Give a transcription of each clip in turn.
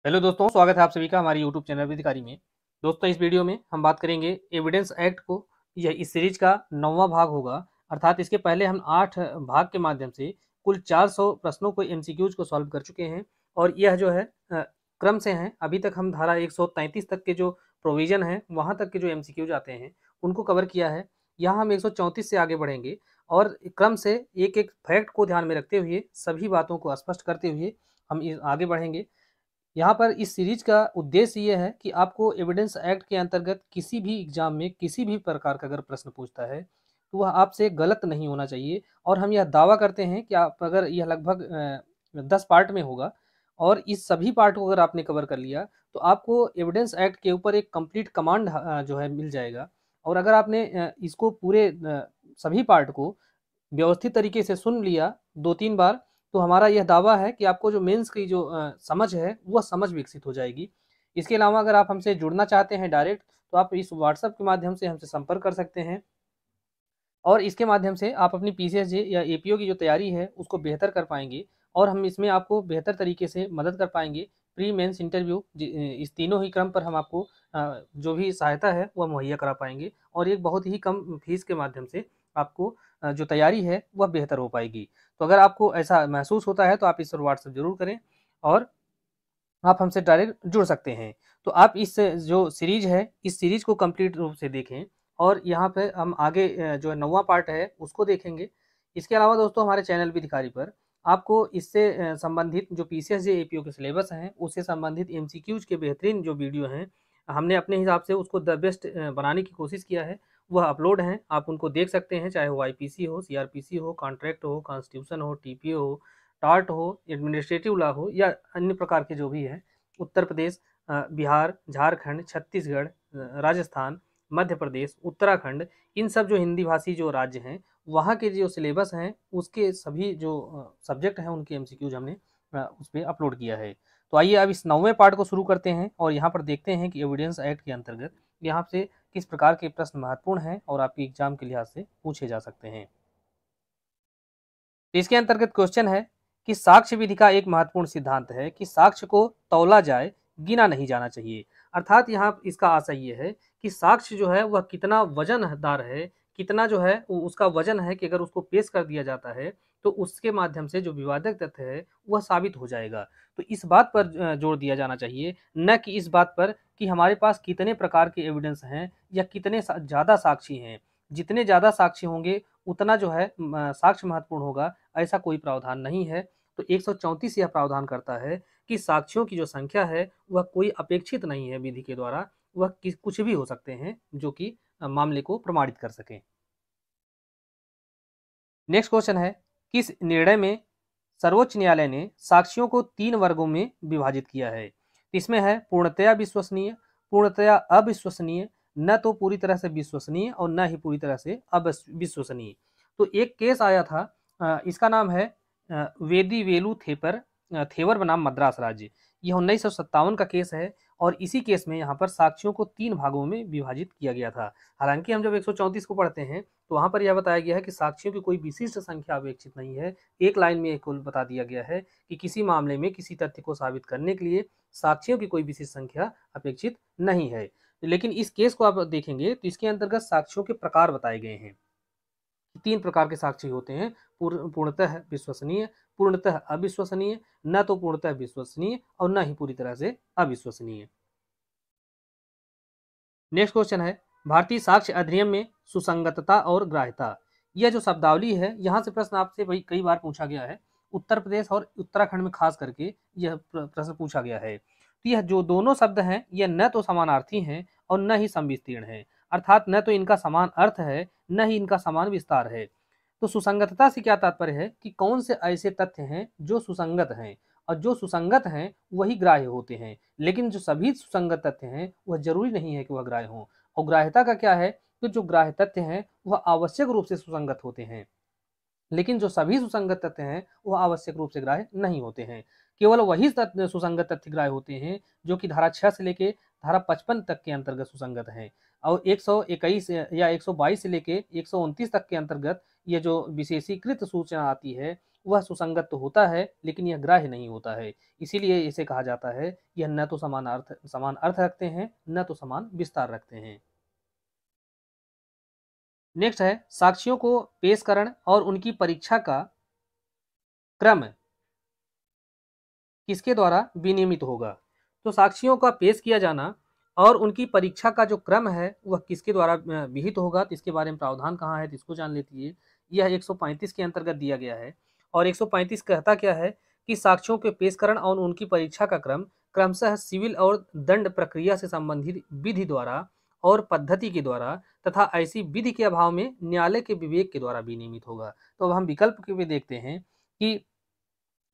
Hello दोस्तों, स्वागत है आप सभी का हमारे यूट्यूब चैनल विधिकारी में। दोस्तों, इस वीडियो में हम बात करेंगे एविडेंस एक्ट को। यह इस सीरीज का 9वां भाग होगा। अर्थात इसके पहले हम 8 भाग के माध्यम से कुल 400 प्रश्नों को एमसीक्यूज को सॉल्व कर चुके हैं और यह जो है क्रम से हैं। अभी तक हम धारा 133 तक के जो प्रोविजन है वहाँ तक के जो एमसीक्यूज आते हैं उनको कवर किया है। यहाँ हम 134 से आगे बढ़ेंगे और क्रम से एक एक फैक्ट को ध्यान में रखते हुए सभी बातों को स्पष्ट करते हुए हम आगे बढ़ेंगे। यहाँ पर इस सीरीज का उद्देश्य ये है कि आपको एविडेंस एक्ट के अंतर्गत किसी भी एग्जाम में किसी भी प्रकार का अगर प्रश्न पूछता है तो वह आपसे गलत नहीं होना चाहिए। और हम यह दावा करते हैं कि आप अगर यह लगभग 10 पार्ट में होगा और इस सभी पार्ट को अगर आपने कवर कर लिया तो आपको एविडेंस एक्ट के ऊपर एक कंप्लीट कमांड जो है मिल जाएगा। और अगर आपने इसको पूरे सभी पार्ट को व्यवस्थित तरीके से सुन लिया 2-3 बार तो हमारा यह दावा है कि आपको जो मेंस की जो समझ है वह समझ विकसित हो जाएगी। इसके अलावा अगर आप हमसे जुड़ना चाहते हैं डायरेक्ट तो आप इस व्हाट्सएप के माध्यम से हमसे संपर्क कर सकते हैं और इसके माध्यम से आप अपनी पीसीएसजे या एपीओ की जो तैयारी है उसको बेहतर कर पाएंगे और हम इसमें आपको बेहतर तरीके से मदद कर पाएंगे। प्री मेंस इंटरव्यू इस तीनों ही क्रम पर हम आपको जो भी सहायता है वह मुहैया करा पाएंगे और एक बहुत ही कम फीस के माध्यम से आपको जो तैयारी है वह बेहतर हो पाएगी। तो अगर आपको ऐसा महसूस होता है तो आप इस पर व्हाट्सएप जरूर करें और आप हमसे डायरेक्ट जुड़ सकते हैं। तो आप इस जो सीरीज है इस सीरीज को कंप्लीट रूप से देखें और यहाँ पे हम आगे जो है 9वां पार्ट है उसको देखेंगे। इसके अलावा दोस्तों हमारे चैनल विधिकारी पर आपको इससे संबंधित जो पीसीएसजे एपीओ के सिलेबस हैं उससे संबंधित एमसीक्यूज के बेहतरीन जो वीडियो हैं हमने अपने हिसाब से उसको द बेस्ट बनाने की कोशिश किया है। वह अपलोड हैं, आप उनको देख सकते हैं, चाहे वो आईपीसी हो, सीआरपीसी हो, कॉन्ट्रैक्ट हो, कॉन्स्टिट्यूशन हो, टीपीओ हो, टार्ट हो, एडमिनिस्ट्रेटिव लॉ हो या अन्य प्रकार के जो भी हैं। उत्तर प्रदेश, बिहार, झारखंड, छत्तीसगढ़, राजस्थान, मध्य प्रदेश, उत्तराखंड, इन सब जो हिंदी भाषी जो राज्य हैं वहाँ के जो सिलेबस हैं उसके सभी जो सब्जेक्ट हैं उनके एमसीक्यूज हमने उस पर अपलोड किया है। तो आइए अब इस 9वें पार्ट को शुरू करते हैं और यहाँ पर देखते हैं कि एविडेंस एक्ट के अंतर्गत यहाँ से किस प्रकार के प्रश्न महत्वपूर्ण हैं और आपके एग्जाम के लिहाज से पूछे जा सकते हैं। तो इसके अंतर्गत क्वेश्चन है कि साक्ष्य विधि का एक महत्वपूर्ण सिद्धांत है कि साक्ष्य को तौला जाए, गिना नहीं जाना चाहिए। अर्थात यहाँ इसका आशय ये है कि साक्ष्य जो है वह कितना वजनदार है, कितना जो है उसका वजन है कि अगर उसको पेश कर दिया जाता है तो उसके माध्यम से जो विवादक तथ्य है वह साबित हो जाएगा। तो इस बात पर जोर दिया जाना चाहिए, न कि इस बात पर कि हमारे पास कितने प्रकार के एविडेंस हैं या कितने ज़्यादा साक्षी हैं। जितने ज़्यादा साक्षी होंगे उतना जो है साक्ष्य महत्वपूर्ण होगा, ऐसा कोई प्रावधान नहीं है। तो 134 यह प्रावधान करता है कि साक्ष्यों की जो संख्या है वह कोई अपेक्षित नहीं है विधि के द्वारा, वह कुछ भी हो सकते हैं जो कि मामले को प्रमाणित कर सकें। नेक्स्ट क्वेश्चन है, किस निर्णय में सर्वोच्च न्यायालय ने साक्ष्यों को 3 वर्गों में विभाजित किया है। इसमें है पूर्णतया विश्वसनीय, पूर्णतया अविश्वसनीय, न तो पूरी तरह से विश्वसनीय और न ही पूरी तरह से अविश्वसनीय। तो एक केस आया था, इसका नाम है वेदी वेलु थेवर बनाम मद्रास राज्य। यह 1957 का केस है और इसी केस में यहाँ पर साक्ष्यों को 3 भागों में विभाजित किया गया था। हालांकि हम जब 134 को पढ़ते हैं तो वहाँ पर यह बताया गया है कि साक्ष्यों की कोई विशिष्ट संख्या अपेक्षित नहीं है। एक लाइन में एक बता दिया गया है कि किसी मामले में किसी तथ्य को साबित करने के लिए साक्ष्यों की कोई विशिष्ट संख्या अपेक्षित नहीं है। लेकिन इस केस को आप देखेंगे तो इसके अंतर्गत साक्ष्यों के प्रकार बताए गए हैं। 3 प्रकार के साक्षी होते हैं, पूर्णतः विश्वसनीय, पूर्णतः अविश्वसनीय, न तो पूर्णतः विश्वसनीय और न ही पूरी तरह से अविश्वसनीय। नेक्स्ट क्वेश्चन है, भारतीय साक्ष्य अधिनियम में सुसंगतता और ग्राह्यता। यह जो शब्दावली है यहाँ से प्रश्न आपसे भाई कई बार पूछा गया है। उत्तर प्रदेश और उत्तराखंड में खास करके यह प्रश्न पूछा गया है। तो यह जो दोनों शब्द हैं यह न तो समानार्थी हैं और न ही संविस्तीर्ण है। अर्थात न तो इनका समान अर्थ है न ही इनका समान विस्तार है। तो सुसंगतता से क्या तात्पर्य है कि कौन से ऐसे तथ्य हैं जो सुसंगत हैं और जो सुसंगत हैं वही ग्राह्य होते हैं। लेकिन जो सभी सुसंगत तथ्य हैं वह जरूरी नहीं है कि वह ग्राह्य हों। और ग्राह्यता का क्या है कि जो ग्राह्य तथ्य हैं वह आवश्यक रूप से सुसंगत होते हैं, लेकिन जो सभी सुसंगत तथ्य हैं वह आवश्यक रूप से ग्राह्य नहीं होते हैं। केवल वही सुसंगत तथ्य ग्राह्य होते हैं जो कि धारा 6 से लेके धारा 55 तक के अंतर्गत सुसंगत हैं। और 121 या 122 से लेके 129 तक के अंतर्गत ये जो विशेषीकृत सूचना आती है वह सुसंगत तो होता है लेकिन यह ग्राह्य नहीं होता है। इसीलिए इसे कहा जाता है यह न तो समान अर्थ रखते हैं, न तो समान विस्तार रखते हैं। नेक्स्ट है साक्ष्यों को पेशकरण और उनकी परीक्षा का क्रम किसके द्वारा विनियमित होगा। तो साक्ष्यों का पेश किया जाना और उनकी परीक्षा का जो क्रम है वह किसके द्वारा विहित होगा, तो इसके बारे में प्रावधान कहाँ है तो इसको जान लेती है। यह 135 के अंतर्गत दिया गया है और 135 कहता क्या है कि साक्ष्यों के पेशकरण और उनकी परीक्षा का क्रम क्रमशः सिविल और दंड प्रक्रिया से संबंधित विधि द्वारा और पद्धति के द्वारा तथा ऐसी विधि के अभाव में न्यायालय के विवेक के द्वारा विनियमित होगा। तो अब हम विकल्प के भी देखते हैं कि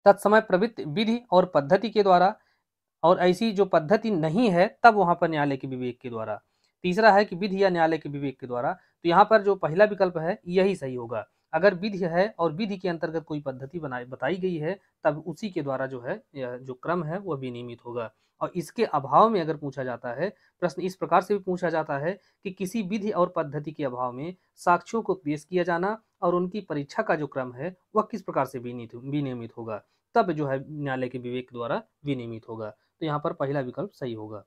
तत्समय प्रवृत्त विधि और पद्धति के द्वारा, और ऐसी जो पद्धति नहीं है तब वहां पर न्यायालय के विवेक के द्वारा। तीसरा है कि विधि या न्यायालय के विवेक के द्वारा। तो यहाँ पर जो पहला विकल्प है यही सही होगा। अगर विधि है और विधि के अंतर्गत कोई पद्धति बताई गई है तब उसी के द्वारा जो है यह जो क्रम है वह विनियमित होगा। और इसके अभाव में अगर पूछा जाता है, प्रश्न इस प्रकार से भी पूछा जाता है कि किसी विधि और पद्धति के अभाव में साक्ष्यों को पेश किया जाना और उनकी परीक्षा का जो क्रम है वह किस प्रकार से विनियमित होगा, तब जो है न्यायालय के विवेक द्वारा विनियमित होगा। तो यहाँ पर पहला विकल्प सही होगा।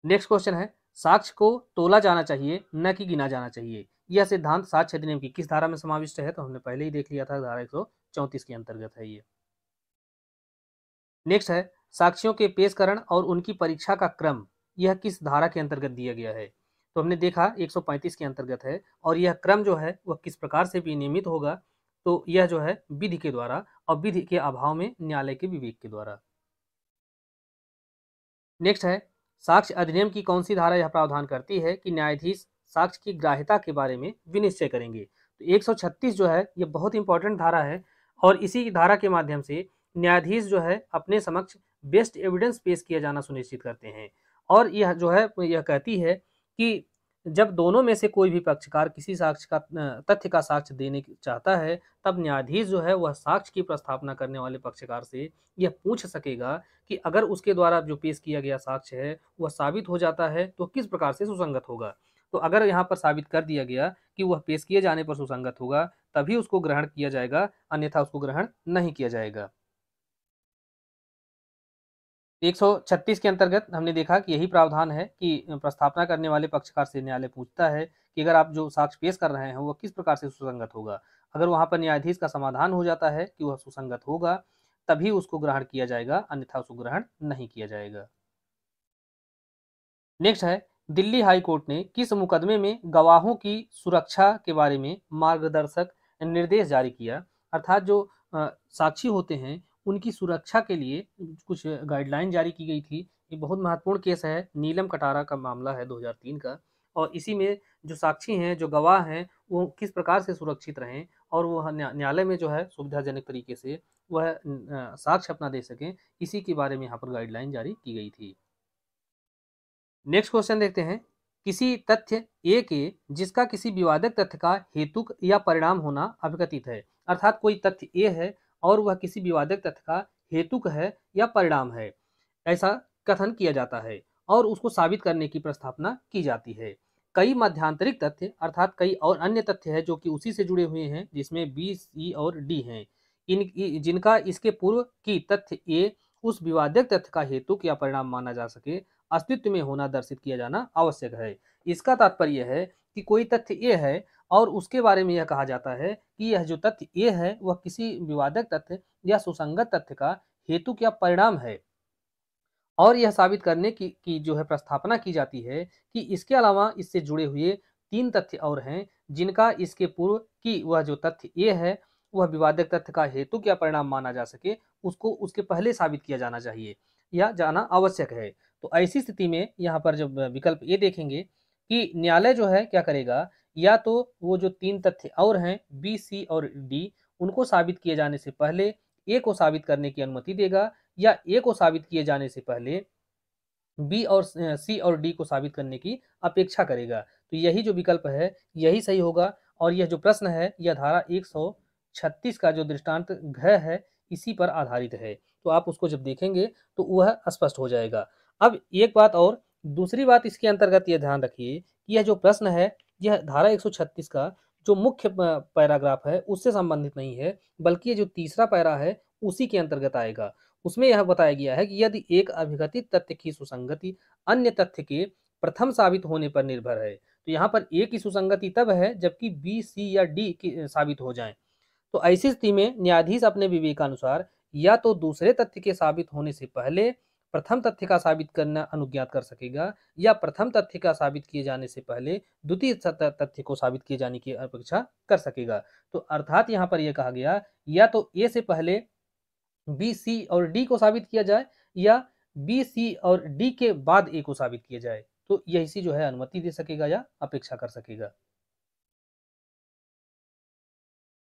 नेक्स्ट क्वेश्चन है साक्ष्य को तोला जाना चाहिए न कि गिना जाना चाहिए। यह सिद्धांत साक्ष्य अधिनियम की किस धारा में समाविष्ट है, तो हमने पहले ही देख लिया था, धारा 134 के अंतर्गत है ये। नेक्स्ट है साक्ष्यों के पेशकरण और उनकी परीक्षा का क्रम यह किस धारा के अंतर्गत दिया गया है, तो हमने देखा 135 के अंतर्गत है और यह क्रम जो है वह किस प्रकार से विनियमित होगा, तो यह जो है विधि के द्वारा और विधि के अभाव में न्यायालय के विवेक के द्वारा। नेक्स्ट है साक्ष्य अधिनियम की कौन सी धारा यह प्रावधान करती है कि न्यायाधीश साक्ष्य की ग्राह्यता के बारे में विनिश्चय करेंगे। तो 136 जो है यह बहुत इंपॉर्टेंट धारा है और इसी धारा के माध्यम से न्यायाधीश जो है अपने समक्ष बेस्ट एविडेंस पेश किया जाना सुनिश्चित करते हैं। और यह जो है यह कहती है कि जब दोनों में से कोई भी पक्षकार किसी साक्ष्य का तथ्य का साक्ष्य देने चाहता है तब न्यायाधीश जो है वह साक्ष्य की प्रस्थापना करने वाले पक्षकार से यह पूछ सकेगा कि अगर उसके द्वारा जो पेश किया गया साक्ष्य है वह साबित हो जाता है तो किस प्रकार से सुसंगत होगा। तो अगर यहाँ पर साबित कर दिया गया कि वह पेश किए जाने पर सुसंगत होगा तभी उसको ग्रहण किया जाएगा, अन्यथा उसको ग्रहण नहीं किया जाएगा। 136 के अंतर्गत हमने देखा कि यही प्रावधान है कि प्रस्थापना करने वाले पक्षकार से न्यायालय पूछता है कि अगर आप जो साक्ष्य पेश कर रहे हैं वो किस प्रकार से सुसंगत होगा। अगर वहां पर न्यायाधीश का समाधान हो जाता है कि वह सुसंगत होगा तभी उसको ग्रहण किया जाएगा, अन्यथा उसको ग्रहण नहीं किया जाएगा। नेक्स्ट है दिल्ली हाई कोर्ट ने किस मुकदमे में गवाहों की सुरक्षा के बारे में मार्गदर्शक निर्देश जारी किया। अर्थात जो साक्षी होते हैं उनकी सुरक्षा के लिए कुछ गाइडलाइन जारी की गई थी। ये बहुत महत्वपूर्ण केस है, नीलम कटारा का मामला है 2003 का। और इसी में जो साक्षी हैं, जो गवाह हैं, वो किस प्रकार से सुरक्षित रहें और वो न्यायालय में जो है सुविधाजनक तरीके से वह साक्ष्य अपना दे सकें, इसी के बारे में यहाँ पर गाइडलाइन जारी की गई थी। नेक्स्ट क्वेश्चन देखते हैं किसी तथ्य ए के जिसका किसी विवादक तथ्य का हेतुक या परिणाम होना अभिकथित है। अर्थात कोई तथ्य ए है और वह किसी विवादक तथ्य का हेतुक है या परिणाम है, ऐसा कथन किया जाता है और उसको साबित करने की प्रस्तावना की जाती है। कई मध्यांतरिक तथ्य अर्थात कई और अन्य तथ्य है जो कि उसी से जुड़े हुए हैं, जिसमें बी, सी और डी हैं, इन जिनका इसके पूर्व की तथ्य ए उस विवादक तथ्य का हेतुक या परिणाम माना जा सके अस्तित्व में होना दर्शित किया जाना आवश्यक है। इसका तात्पर्य है कि कोई तथ्य ए है और उसके बारे में यह कहा जाता है कि यह जो तथ्य ए है वह किसी विवादक तथ्य या सुसंगत तथ्य का हेतुक या परिणाम है और यह साबित करने की जो है प्रस्थापना की जाती है कि इसके अलावा इससे जुड़े हुए 3 तथ्य और हैं जिनका इसके पूर्व की वह जो तथ्य ए है वह विवादक तथ्य का हेतुक या परिणाम माना जा सके, उसको उसके पहले साबित किया जाना चाहिए या जाना आवश्यक है। तो ऐसी स्थिति में यहाँ पर जब विकल्प ए देखेंगे कि न्यायालय जो है क्या करेगा, या तो वो जो 3 तथ्य और हैं बी, सी और डी, उनको साबित किए जाने से पहले ए को साबित करने की अनुमति देगा या ए को साबित किए जाने से पहले बी और सी और डी को साबित करने की अपेक्षा करेगा। तो यही जो विकल्प है यही सही होगा और यह जो प्रश्न है यह धारा 136 का जो दृष्टांत घ है इसी पर आधारित है। तो आप उसको जब देखेंगे तो वह स्पष्ट हो जाएगा। अब एक बात और दूसरी बात इसके अंतर्गत यह ध्यान रखिए कि यह जो प्रश्न है यह धारा 136 का जो मुख्य पैराग्राफ है उससे संबंधित नहीं है, बल्कि ये जो तीसरा पैरा है उसी के अंतर्गत आएगा। उसमें यह बताया गया है कि यदि एक अभिकथित तथ्य की सुसंगति अन्य तथ्य के प्रथम साबित होने पर निर्भर है, तो यहाँ पर ए की सुसंगति तब है जबकि बी, सी या डी की साबित हो जाए। तो ऐसी स्थिति में न्यायाधीश अपने विवेकानुसार या तो दूसरे तथ्य के साबित होने से पहले प्रथम तथ्य का साबित करना अनुज्ञात कर सकेगा, या प्रथम तथ्य का साबित किए जाने से पहले द्वितीय तथ्य को साबित किए जाने की अपेक्षा कर सकेगा। तो अर्थात यहाँ पर यह कहा गया या तो ए से पहले बी, सी और डी को साबित किया जाए, या बी, सी और डी के बाद ए को साबित किया जाए, तो यही सी जो है अनुमति दे सकेगा या अपेक्षा कर सकेगा।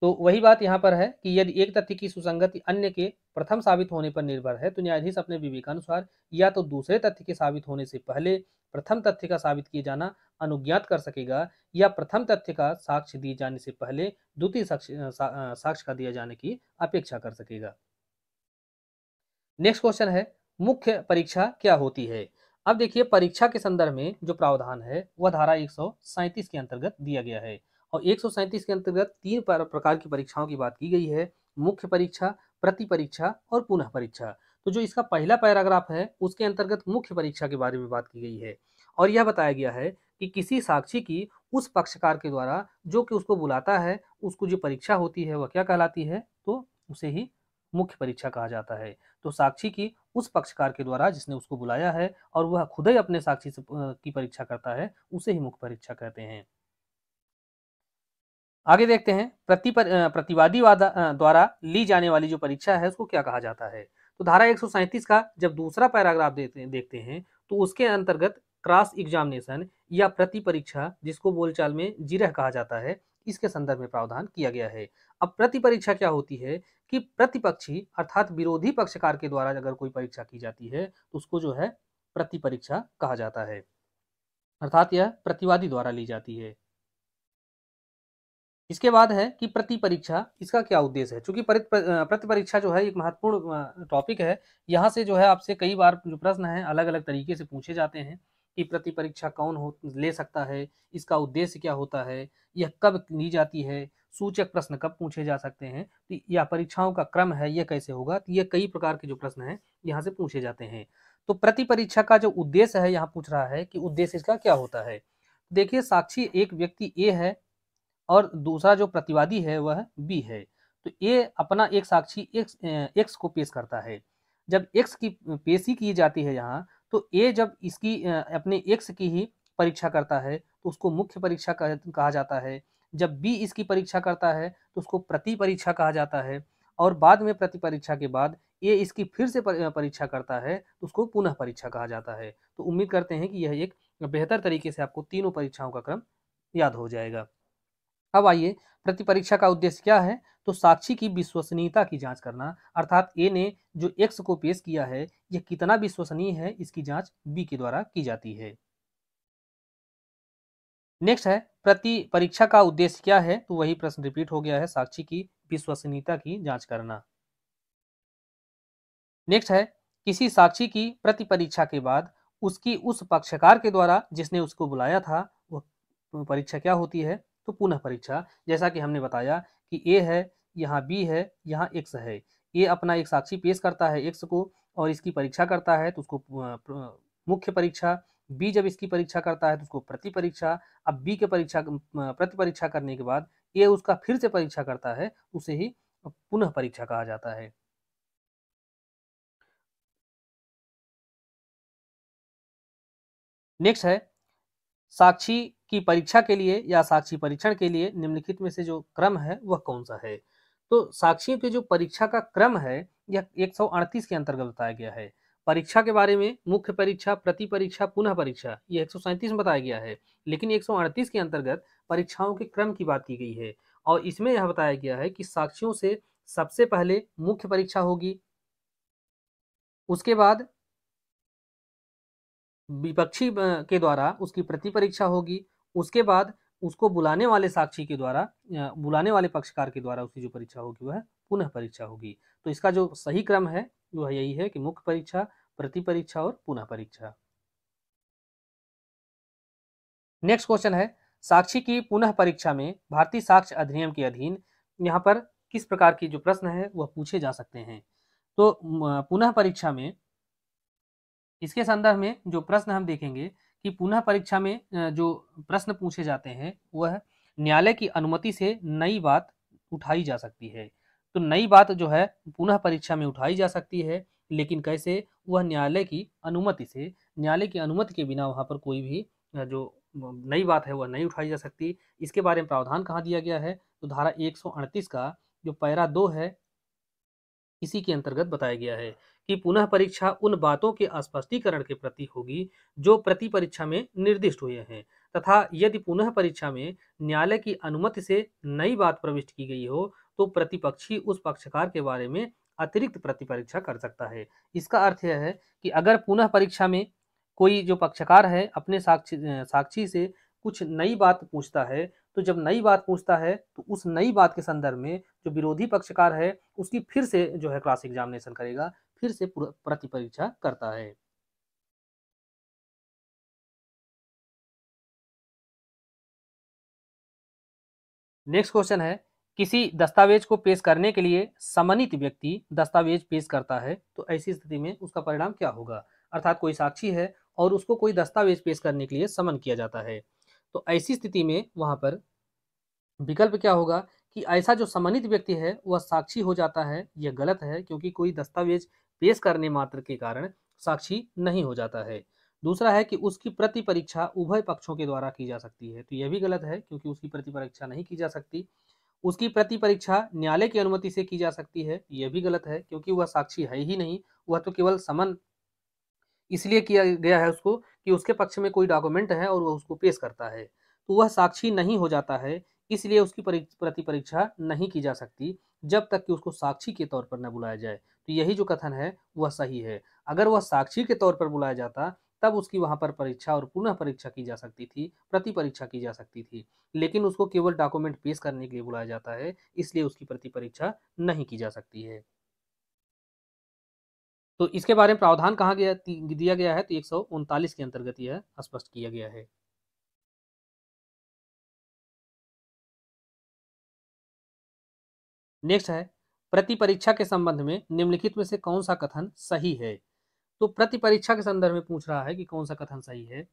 तो वही बात यहाँ पर है कि यदि एक तथ्य की सुसंगति अन्य के प्रथम साबित होने पर निर्भर है, तो न्यायाधीश अपने विवेकानुसार या तो दूसरे तथ्य के साबित होने से पहले प्रथम तथ्य का साबित किए जाना अनुज्ञात कर सकेगा, या प्रथम तथ्य का साक्ष्य दिए जाने से पहले द्वितीय साक्ष्य का दिए जाने की अपेक्षा कर सकेगा। नेक्स्ट क्वेश्चन है, मुख्य परीक्षा क्या होती है? अब देखिए, परीक्षा के संदर्भ में जो प्रावधान है वह धारा 137 के अंतर्गत दिया गया है, और 137 के अंतर्गत तीन प्रकार की परीक्षाओं की बात की गई है: मुख्य परीक्षा, प्रति परीक्षा और पुनः परीक्षा। तो जो इसका पहला पैराग्राफ है उसके अंतर्गत मुख्य परीक्षा के बारे में बात की गई है, और यह बताया गया है कि किसी साक्षी की उस पक्षकार के द्वारा जो कि उसको बुलाता है, उसको जो परीक्षा होती है वह क्या कहलाती है? तो उसे ही मुख्य परीक्षा कहा जाता है। तो साक्षी की उस पक्षकार के द्वारा जिसने उसको बुलाया है और वह खुद ही अपने साक्षी से की परीक्षा करता है, उसे ही मुख्य परीक्षा कहते हैं। आगे देखते हैं, प्रतिवादी द्वारा ली जाने वाली जो परीक्षा है उसको क्या कहा जाता है? तो धारा 137 का जब दूसरा पैराग्राफ देखते हैं तो उसके अंतर्गत क्रॉस एग्जामिनेशन या प्रति परीक्षा, जिसको बोलचाल में जिरह कहा जाता है, इसके संदर्भ में प्रावधान किया गया है। अब प्रति परीक्षा क्या होती है कि प्रतिपक्षी अर्थात विरोधी पक्षकार के द्वारा अगर कोई परीक्षा की जाती है तो उसको जो है प्रति परीक्षा कहा जाता है, अर्थात यह प्रतिवादी द्वारा ली जाती है। इसके बाद है कि प्रति परीक्षा, इसका क्या उद्देश्य है? चूंकि प्रति परीक्षा जो है एक महत्वपूर्ण टॉपिक है, यहाँ से जो है आपसे कई बार जो प्रश्न है अलग अलग तरीके से पूछे जाते हैं कि प्रति परीक्षा कौन हो ले सकता है, इसका उद्देश्य क्या होता है, यह कब ली जाती है, सूचक प्रश्न कब पूछे जा सकते हैं, तो या परीक्षाओं का क्रम है यह कैसे होगा, तो ये कई प्रकार के जो प्रश्न है यहाँ से पूछे जाते हैं। तो प्रति परीक्षा का जो उद्देश्य है यहाँ पूछ रहा है कि उद्देश्य इसका क्या होता है। देखिए, साक्षी एक व्यक्ति ए है और दूसरा जो प्रतिवादी है वह बी है। तो ए अपना एक साक्षी एक्स को पेश करता है। जब एक्स की पेशी की जाती है यहाँ, तो ए जब इसकी अपने एक्स की ही परीक्षा करता है तो उसको मुख्य परीक्षा कहा जाता है। जब बी इसकी परीक्षा करता है तो उसको प्रति परीक्षा कहा जाता है, और बाद में प्रति परीक्षा के बाद ए इसकी फिर से परीक्षा करता है तो उसको पुनः परीक्षा कहा जाता है। तो उम्मीद करते हैं कि यह एक बेहतर तरीके से आपको तीनों परीक्षाओं का क्रम याद हो जाएगा। अब आइए, प्रति परीक्षा का उद्देश्य क्या है? तो साक्षी की विश्वसनीयता की जांच करना, अर्थात ए ने जो एक्स को पेश किया है यह कितना विश्वसनीय है, इसकी जांच बी के द्वारा की जाती है। नेक्स्ट है, प्रति परीक्षा का उद्देश्य क्या है? तो वही प्रश्न रिपीट हो गया है, साक्षी की विश्वसनीयता की जांच करना। नेक्स्ट है, किसी साक्षी की प्रति परीक्षा के बाद उसकी उस पक्षकार के द्वारा जिसने उसको बुलाया था वह परीक्षा क्या होती है? तो पुनः परीक्षा। जैसा कि हमने बताया कि ए है, यहाँ बी है, यहाँ एक्स है। ए अपना एक साक्षी पेश करता है एक्स को और इसकी परीक्षा करता है तो उसको मुख्य परीक्षा। बी जब इसकी परीक्षा करता है तो उसको प्रति परीक्षा। अब बी के प्रति परीक्षा करने के बाद ए उसका फिर से परीक्षा करता है, उसे ही पुनः परीक्षा कहा जाता है। नेक्स्ट है, साक्षी की परीक्षा के लिए या साक्षी परीक्षण के लिए निम्नलिखित में से जो क्रम है वह कौन सा है? तो साक्षियों के जो परीक्षा का क्रम है यह 138 के अंतर्गत बताया गया है। परीक्षा के बारे में मुख्य परीक्षा, प्रति परीक्षा, पुनः परीक्षा, ये 137 में बताया गया है, लेकिन 138 के अंतर्गत परीक्षाओं के क्रम की बात की गई है, और इसमें यह बताया गया है कि साक्षियों से सबसे पहले मुख्य परीक्षा होगी, उसके बाद विपक्षी के द्वारा उसकी प्रति परीक्षा होगी, उसके बाद उसको बुलाने वाले साक्षी के द्वारा बुलाने वाले पक्षकार के द्वारा उसकी जो परीक्षा होगी वह पुनः परीक्षा होगी। तो इसका जो सही क्रम है वह यही है कि मुख्य परीक्षा, प्रति परीक्षा और पुनः परीक्षा। नेक्स्ट क्वेश्चन है, साक्षी की पुनः परीक्षा में भारतीय साक्ष्य अधिनियम के अधीन यहाँ पर किस प्रकार की जो प्रश्न है वह पूछे जा सकते हैं। तो पुनः परीक्षा में इसके संदर्भ में जो प्रश्न हम देखेंगे कि पुनः परीक्षा में जो प्रश्न पूछे जाते हैं वह न्यायालय की अनुमति से नई बात उठाई जा सकती है। तो नई बात जो है पुनः परीक्षा में उठाई जा सकती है, लेकिन कैसे? वह न्यायालय की अनुमति से, न्यायालय की अनुमति के बिना वहाँ पर कोई भी जो नई बात है वह नहीं उठाई जा सकती। इसके बारे में प्रावधान कहाँ दिया गया है? तो धारा 138 का जो पैरा 2 है इसी के अंतर्गत बताया गया है कि पुनः परीक्षा उन बातों के स्पष्टीकरण के प्रति होगी जो प्रति परीक्षा में निर्दिष्ट हुए हैं, तथा यदि पुनः परीक्षा में न्यायालय की अनुमति से नई बात प्रविष्ट की गई हो तो प्रतिपक्षी उस पक्षकार के बारे में अतिरिक्त प्रति परीक्षा कर सकता है। इसका अर्थ यह है कि अगर पुनः परीक्षा में कोई जो पक्षकार है अपने साक्षी से कुछ नई बात पूछता है, तो जब नई बात पूछता है तो उस नई बात के संदर्भ में जो विरोधी पक्षकार है उसकी फिर से जो है क्रॉस एग्जामिनेशन करेगा, फिर से प्रति परीक्षा करता है। नेक्स्ट क्वेश्चन है, किसी दस्तावेज को पेश करने के लिए सम्मानित व्यक्ति दस्तावेज पेश करता है तो ऐसी स्थिति में उसका परिणाम क्या होगा? अर्थात कोई साक्षी है और उसको कोई दस्तावेज पेश करने के लिए समन किया जाता है, तो ऐसी स्थिति में वहां पर विकल्प क्या होगा कि ऐसा जो सम्मानित व्यक्ति है वह साक्षी हो जाता है। यह गलत है, क्योंकि कोई दस्तावेज पेश करने मात्र के कारण साक्षी नहीं हो जाता है। दूसरा है कि उसकी प्रति परीक्षा उभय पक्षों के द्वारा की जा सकती है, तो यह भी गलत है, क्योंकि उसकी प्रति परीक्षा नहीं की जा सकती। उसकी प्रति परीक्षा न्यायालय की अनुमति से की जा सकती है, यह भी गलत है, क्योंकि वह साक्षी है ही नहीं, वह तो केवल समन इसलिए किया गया है उसको कि उसके पक्ष में कोई डॉक्यूमेंट है और वह उसको पेश करता है, तो वह साक्षी नहीं हो जाता है। इसलिए उसकी प्रति परीक्षा नहीं की जा सकती जब तक कि उसको साक्षी के तौर पर न बुलाया जाए। तो यही जो कथन है वह सही है। अगर वह साक्षी के तौर पर बुलाया जाता तब उसकी वहां पर परीक्षा और पुनः परीक्षा की जा सकती थी, प्रति परीक्षा की जा सकती थी, लेकिन उसको केवल डॉक्यूमेंट पेश करने के लिए बुलाया जाता है, इसलिए उसकी प्रति परीक्षा नहीं की जा सकती है। तो इसके बारे में प्रावधान कहाँ दिया गया है? तो 139 के अंतर्गत यह स्पष्ट किया गया है। नेक्स्ट है, प्रति परीक्षा के संबंध में निम्नलिखित में से कौन सा कथन सही है? तो प्रति परीक्षा के संदर्भ में पूछ रहा है कि कौन सा कथन सही है।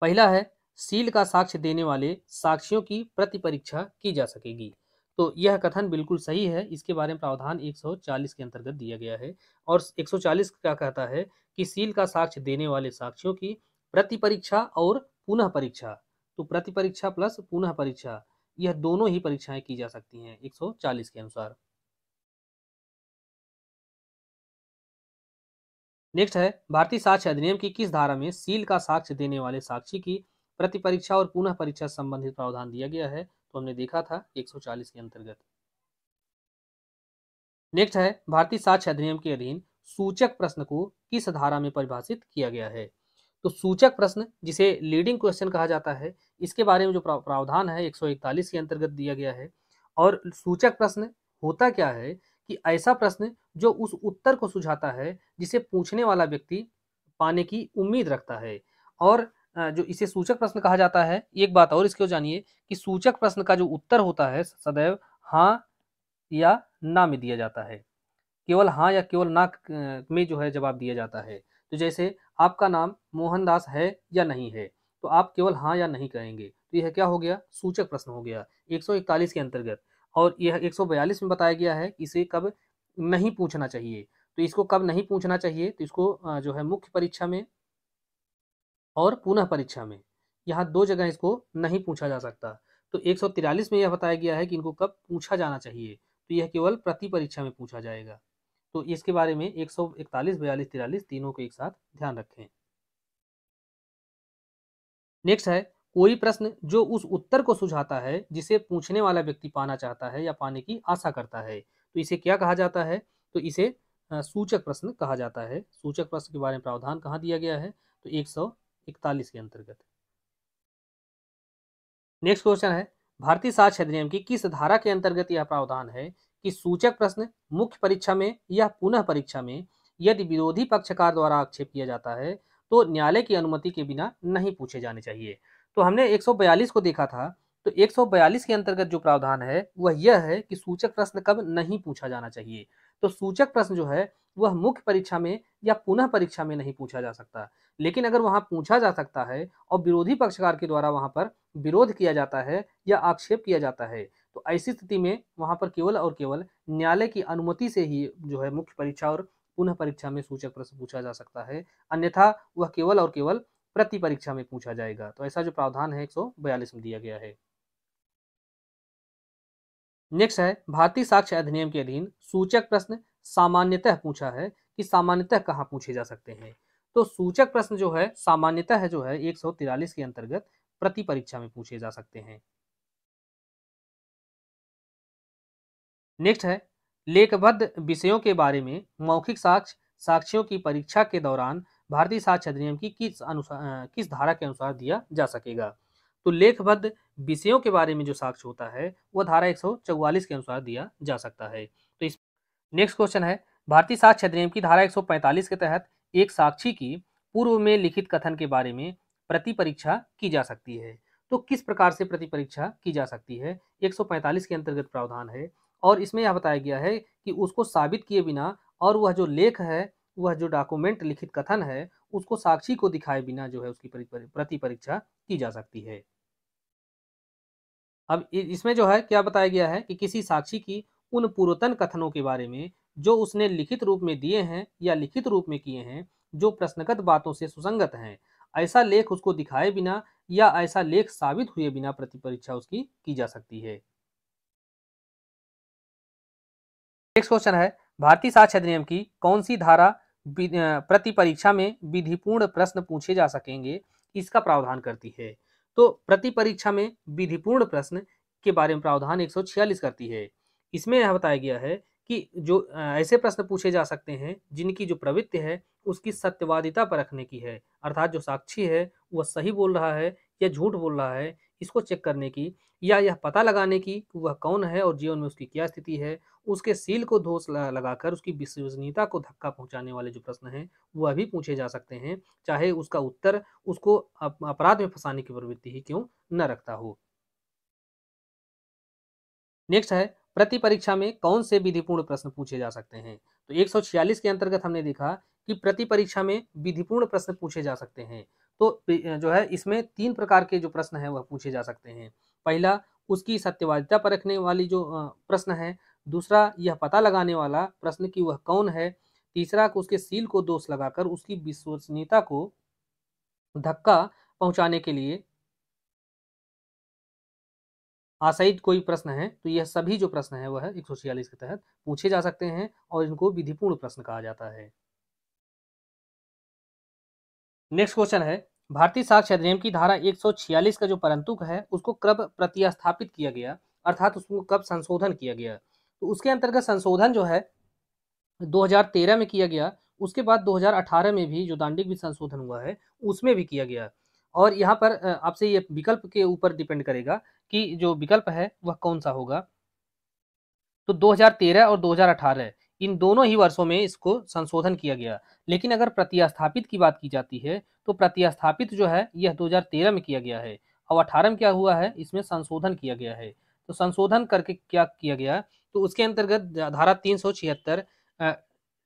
पहला है, सील का साक्ष्य देने वाले साक्षियों की प्रति परीक्षा की जा सकेगी। तो यह कथन बिल्कुल सही है। इसके बारे में प्रावधान 140 के अंतर्गत दिया गया है, और 140 क्या कहता है कि सील का साक्ष्य देने वाले साक्षियों की प्रति परीक्षा और पुनः परीक्षा, तो प्रति परीक्षा प्लस पुनः परीक्षा, यह दोनों ही परीक्षाएं की जा सकती हैं 140 के अनुसार। नेक्स्ट है, भारतीय साक्ष्य अधिनियम की किस धारा में सील का साक्ष्य देने वाले साक्षी की प्रति परीक्षा और पुनः परीक्षा संबंधित प्रावधान दिया गया है? तो हमने देखा था 140 के अंतर्गत। नेक्स्ट है, भारतीय साक्ष्य अधिनियम के अधीन सूचक प्रश्न को किस धारा में परिभाषित किया गया है? तो सूचक प्रश्न, जिसे लीडिंग क्वेश्चन कहा जाता है, इसके बारे में जो प्रावधान है 141 के अंतर्गत दिया गया है। और सूचक प्रश्न होता क्या है कि ऐसा प्रश्न जो उस उत्तर को सुझाता है जिसे पूछने वाला व्यक्ति पाने की उम्मीद रखता है, और जो इसे सूचक प्रश्न कहा जाता है। एक बात और इसको जानिए कि सूचक प्रश्न का जो उत्तर होता है सदैव हाँ या ना में दिया जाता है, केवल हाँ या केवल ना में जो है जवाब दिया जाता है। तो जैसे आपका नाम मोहनदास है या नहीं है, तो आप केवल हाँ या नहीं कहेंगे, तो यह क्या हो गया? सूचक प्रश्न हो गया 141 के अंतर्गत। और यह 142 में बताया गया है इसे कब नहीं पूछना चाहिए। तो इसको कब नहीं पूछना चाहिए? तो इसको जो है मुख्य परीक्षा में और पुनः परीक्षा में, यहाँ दो जगह इसको नहीं पूछा जा सकता। तो 143 में यह बताया गया है कि इनको कब पूछा जाना चाहिए, तो यह केवल प्रति परीक्षा में पूछा जाएगा। तो इसके बारे में 141, 42, 43 तीनों को एक साथ ध्यान रखें। नेक्स्ट है, कोई प्रश्न जो उस उत्तर को सुझाता है जिसे पूछने वाला व्यक्ति पाना चाहता है या पाने की आशा करता है, तो इसे क्या कहा जाता है? तो इसे सूचक प्रश्न कहा जाता है। सूचक प्रश्न के बारे में प्रावधान कहाँ दिया गया है? तो 141 के अंतर्गत। नेक्स्ट क्वेश्चन है, भारतीय साक्ष्य अधिनियम की किस धारा के अंतर्गत यह प्रावधान है कि सूचक प्रश्न मुख्य परीक्षा में या पुनः परीक्षा में यदि विरोधी पक्षकार द्वारा आक्षेप किया जाता है तो न्यायालय की अनुमति के बिना नहीं पूछे जाने चाहिए। तो हमने 142 को देखा था, तो 142 के अंतर्गत जो प्रावधान है वह यह है कि सूचक प्रश्न कब नहीं पूछा जाना चाहिए। तो सूचक प्रश्न जो है वह मुख्य परीक्षा में या पुनः परीक्षा में नहीं पूछा जा सकता, लेकिन अगर वहां पूछा जा सकता है और विरोधी पक्षकार के द्वारा वहां पर विरोध किया जाता है या आक्षेप किया जाता है, तो ऐसी स्थिति में वहां पर केवल और केवल न्यायालय की अनुमति से ही जो है मुख्य परीक्षा और पुनः परीक्षा में सूचक प्रश्न पूछा जा सकता है, अन्यथा वह केवल और केवल प्रति परीक्षा में पूछा जाएगा। तो ऐसा जो प्रावधान है 142 में दिया गया है। नेक्स्ट है भारतीय साक्ष्य अधिनियम के अधीन सूचक प्रश्न सामान्यतः पूछा है कि सामान्यतः कहाँ पूछे जा सकते हैं। तो सूचक प्रश्न जो है सामान्यतः जो है 143 के अंतर्गत प्रति परीक्षा में पूछे जा सकते हैं। नेक्स्ट है लेखबद्ध विषयों के बारे में मौखिक साक्ष्य साक्ष्यों की परीक्षा के दौरान भारतीय साक्ष्य अधिनियम की किस धारा के अनुसार दिया जा सकेगा। तो लेखबद्ध विषयों के बारे में जो साक्ष्य होता है वह धारा 144 के अनुसार दिया जा सकता है। तो इस नेक्स्ट क्वेश्चन है भारतीय साक्ष्य अधिनियम की धारा 145 के तहत एक साक्षी की पूर्व में लिखित कथन के बारे में प्रति परीक्षा की जा सकती है। तो किस प्रकार से प्रति परीक्षा की जा सकती है, 145 के अंतर्गत प्रावधान है और इसमें यह बताया गया है कि उसको साबित किए बिना और वह जो लेख है, वह जो डॉक्यूमेंट लिखित कथन है, उसको साक्षी को दिखाए बिना जो है उसकी प्रति परीक्षा की जा सकती है। अब इसमें जो है क्या बताया गया है कि किसी साक्षी की उन पूर्वतन कथनों के बारे में जो उसने लिखित रूप में दिए हैं या लिखित रूप में किए हैं जो प्रश्नगत बातों से सुसंगत हैं, ऐसा लेख उसको दिखाए बिना या ऐसा लेख साबित हुए बिना प्रति परीक्षा उसकी की जा सकती है। नेक्स्ट क्वेश्चन है भारतीय साक्ष्य अधिनियम की कौन सी धारा प्रति परीक्षा में विधिपूर्ण प्रश्न पूछे जा सकेंगे इसका प्रावधान करती है। तो प्रति परीक्षा में विधिपूर्ण प्रश्न के बारे में प्रावधान 146 करती है। इसमें यह बताया गया है कि जो ऐसे प्रश्न पूछे जा सकते हैं जिनकी जो प्रवृत्ति है उसकी सत्यवादिता परखने की है, अर्थात जो साक्षी है वह सही बोल रहा है या झूठ बोल रहा है इसको चेक करने की, या यह पता लगाने की कि वह कौन है और जीवन में उसकी क्या स्थिति है, उसके सील को दोष लगाकर उसकी विश्वसनीयता को धक्का पहुंचाने वाले जो प्रश्न हैं वह भी पूछे जा सकते हैं, चाहे उसका उत्तर उसको अपराध में फंसाने की प्रवृत्ति ही क्यों न रखता हो। नेक्स्ट है प्रति परीक्षा में कौन से विधिपूर्ण प्रश्न पूछे जा सकते हैं। तो 146 के अंतर्गत हमने देखा कि प्रति परीक्षा में विधिपूर्ण प्रश्न पूछे जा सकते हैं। तो जो है इसमें 3 प्रकार के जो प्रश्न हैं वह पूछे जा सकते हैं। पहला उसकी सत्यवादिता परखने वाली जो प्रश्न है, दूसरा यह पता लगाने वाला प्रश्न कि वह कौन है, तीसरा उसके सील को दोष लगाकर उसकी विश्वसनीयता को धक्का पहुंचाने के लिए आशयित कोई प्रश्न है। तो यह सभी जो प्रश्न है वह 146 के तहत पूछे जा सकते हैं और इनको विधिपूर्ण प्रश्न कहा जाता है। नेक्स्ट क्वेश्चन है भारतीय साक्ष्य अधिनियम की धारा 146 का जो परंतुक है उसको कब प्रतिस्थापित किया गया, अर्थात उसको कब संशोधन किया गया। तो उसके अंतर्गत संशोधन जो है 2013 में किया गया, उसके बाद 2018 में भी जो दांडिक भी संशोधन हुआ है उसमें भी किया गया। और यहाँ पर आपसे ये विकल्प के ऊपर डिपेंड करेगा कि जो विकल्प है वह कौन सा होगा। तो 2013 और 2018 इन दोनों ही वर्षों में इसको संशोधन किया गया, लेकिन अगर प्रतिस्थापित की बात की जाती है तो प्रतिस्थापित जो है यह 2013 में किया गया है और 18 में क्या हुआ है इसमें संशोधन किया गया है। तो संशोधन करके क्या किया गया, तो उसके अंतर्गत धारा 376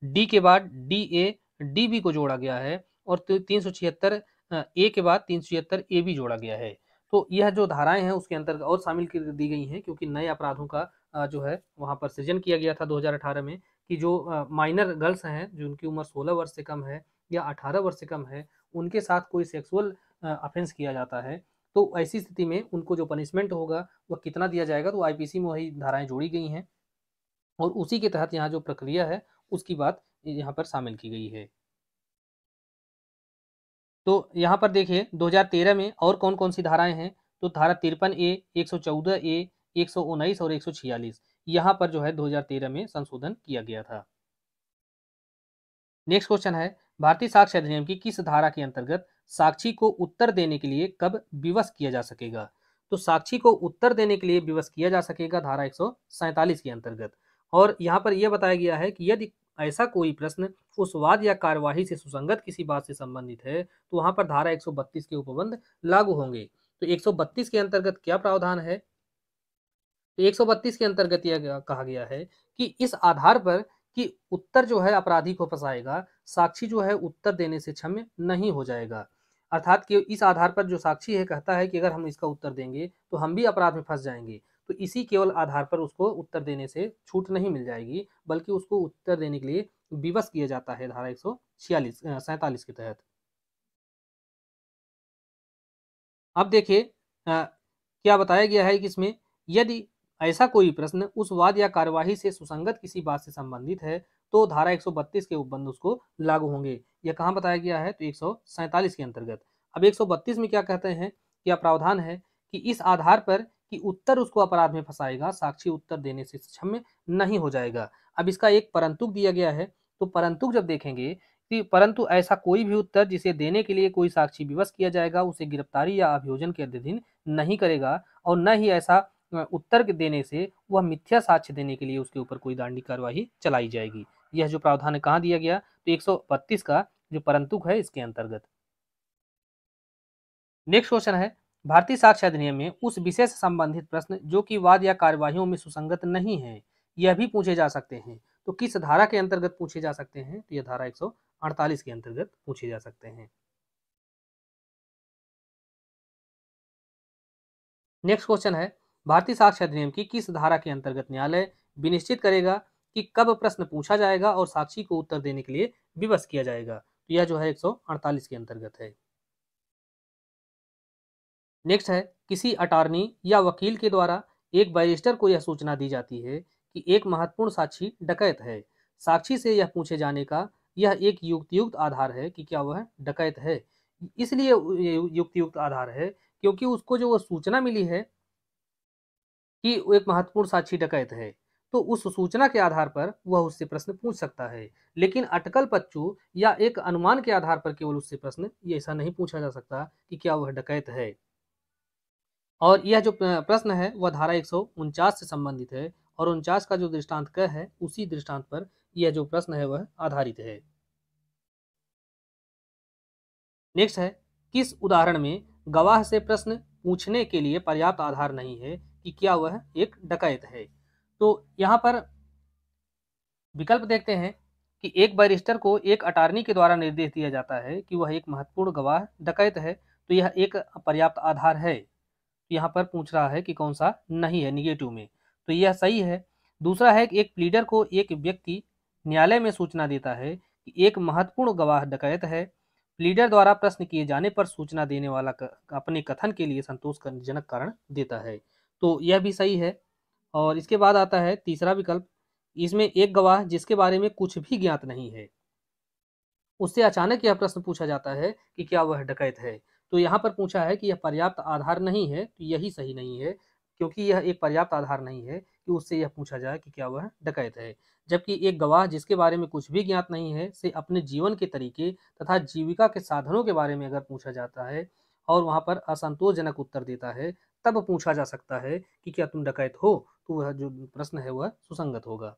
डी के बाद डी ए डी बी को जोड़ा गया है और 376 ए के बाद 376 ए बी जोड़ा गया है। तो यह जो धाराएं हैं उसके अंतर्गत और शामिल कर दी गई हैं क्योंकि नए अपराधों का जो है वहाँ पर सृजन किया गया था 2018 में कि जो माइनर गर्ल्स हैं जिनकी उम्र 16 वर्ष से कम है या 18 वर्ष से कम है उनके साथ कोई सेक्सुअल ऑफेंस किया जाता है, तो ऐसी स्थिति में उनको जो पनिशमेंट होगा वह कितना दिया जाएगा। तो आईपीसी में वही धाराएं जोड़ी गई हैं और उसी के तहत यहाँ जो प्रक्रिया है उसकी बात यहाँ पर शामिल की गई है। तो यहाँ पर देखिए 2013 में और कौन कौन सी धाराएं हैं, तो धारा 53A, 114A, 119 और 146 यहाँ पर जो है 2013 में संशोधन किया गया था। नेक्स्ट क्वेश्चन है भारतीय साक्ष्य अधिनियम की किस धारा के अंतर्गत साक्षी को उत्तर देने के लिए कब विवश किया जा सकेगा। तो साक्षी को उत्तर देने के लिए विवश किया जा सकेगा धारा 147 के अंतर्गत। और यहाँ पर यह बताया गया है कि यदि ऐसा कोई प्रश्न उस वाद या कार्यवाही से सुसंगत किसी बात से संबंधित है तो वहां पर धारा 132 के उपबंध लागू होंगे। तो 132 के अंतर्गत क्या प्रावधान है? तो 132 के अंतर्गत यह कहा गया है कि इस आधार पर कि उत्तर जो है अपराधी को फंसाएगा, साक्षी जो है उत्तर देने से क्षम्य नहीं हो जाएगा। अर्थात कि इस आधार पर जो साक्षी है कहता है कि अगर हम इसका उत्तर देंगे तो हम भी अपराध में फंस जाएंगे, तो इसी केवल आधार पर उसको उत्तर देने से छूट नहीं मिल जाएगी, बल्कि उसको उत्तर देने के लिए विवश किया जाता है धारा 147 के तहत। अब देखिए क्या बताया गया है कि इसमें यदि ऐसा कोई प्रश्न उस वाद या कार्यवाही से सुसंगत किसी बात से संबंधित है तो धारा 132 के उपबंध उसको लागू होंगे। यह कहाँ बताया गया है? तो 147 के अंतर्गत। अब 132 में क्या कहते हैं? क्या प्रावधान है कि इस आधार पर कि उत्तर उसको अपराध में फंसाएगा, साक्षी उत्तर देने से क्षम्य नहीं हो जाएगा। अब इसका एक परंतुक दिया गया है, तो परंतुक जब देखेंगे कि परंतु ऐसा कोई भी उत्तर जिसे देने के लिए कोई साक्षी विवश किया जाएगा उसे गिरफ्तारी या अभियोजन के अधीन नहीं करेगा, और न ही ऐसा उत्तर देने से वह मिथ्या साक्ष्य देने के लिए उसके ऊपर कोई दंडिक कार्यवाही चलाई जाएगी। यह जो प्रावधान है कहाँ दिया गया? तो 132 का जो परंतुक है इसके अंतर्गत। नेक्स्ट क्वेश्चन है, भारतीय साक्ष्य अधिनियम में उस विषय से संबंधित प्रश्न जो कि वाद या कार्यवाहियों में सुसंगत नहीं है यह भी पूछे जा सकते हैं, तो किस धारा के अंतर्गत पूछे जा सकते हैं? तो यह धारा 148 के अंतर्गत पूछे जा सकते हैं। नेक्स्ट क्वेश्चन है, भारतीय साक्ष्य अधिनियम की किस धारा के अंतर्गत न्यायालय विनिश्चित करेगा कि कब प्रश्न पूछा जाएगा और साक्षी को उत्तर देने के लिए विवश किया जाएगा? तो यह जो है 148 के अंतर्गत है। नेक्स्ट है, किसी अटॉर्नी या वकील के द्वारा एक बैरिस्टर को यह सूचना दी जाती है कि एक महत्वपूर्ण साक्षी डकैत है। साक्षी से यह पूछे जाने का यह एक युक्तियुक्त आधार है कि क्या वह डकैत है। इसलिए युक्तियुक्त आधार है क्योंकि उसको जो वो सूचना मिली है कि वो एक महत्वपूर्ण साक्षी डकैत है, तो उस सूचना के आधार पर वह उससे प्रश्न पूछ सकता है। लेकिन अटकल पच्चू या एक अनुमान के आधार पर केवल उससे प्रश्न ये ऐसा नहीं पूछा जा सकता कि क्या वह डकैत है। और यह जो प्रश्न है वह धारा 149 से संबंधित है, और 49 का जो दृष्टांत क है उसी दृष्टांत पर यह जो प्रश्न है वह आधारित है। नेक्स्ट है, किस उदाहरण में गवाह से प्रश्न पूछने के लिए पर्याप्त आधार नहीं है कि क्या वह एक डकैत है? तो यहाँ पर विकल्प देखते हैं कि एक बैरिस्टर को एक अटॉर्नी के द्वारा निर्देश दिया जाता है कि वह एक महत्वपूर्ण गवाह डकैत है, तो यह एक पर्याप्त आधार है। यहाँ पर पूछ रहा है कि कौन सा नहीं है, निगेटिव में, तो यह सही है। दूसरा है कि एक प्लीडर को एक व्यक्ति न्यायालय में सूचना देता है कि एक महत्वपूर्ण गवाह डकैत है। प्लीडर द्वारा प्रश्न किए जाने पर सूचना देने वाला अपने कथन के लिए संतोषजनक कारण देता है, तो यह भी सही है। और इसके बाद आता है तीसरा विकल्प, इसमें एक गवाह जिसके बारे में कुछ भी ज्ञात नहीं है उससे अचानक यह प्रश्न पूछा जाता है कि क्या वह डकैत है, तो यहाँ पर पूछा है कि यह पर्याप्त आधार नहीं है, तो यही सही नहीं है, क्योंकि यह एक पर्याप्त आधार नहीं है कि उससे यह पूछा जाए कि क्या वह डकैत है। जबकि एक गवाह जिसके बारे में कुछ भी ज्ञात नहीं है से अपने जीवन के तरीके तथा जीविका के साधनों के बारे में अगर पूछा जाता है और वहाँ पर असंतोषजनक उत्तर देता है, तब पूछा जा सकता है कि क्या तुम डकैत हो, तो वह जो प्रश्न है वह सुसंगत होगा।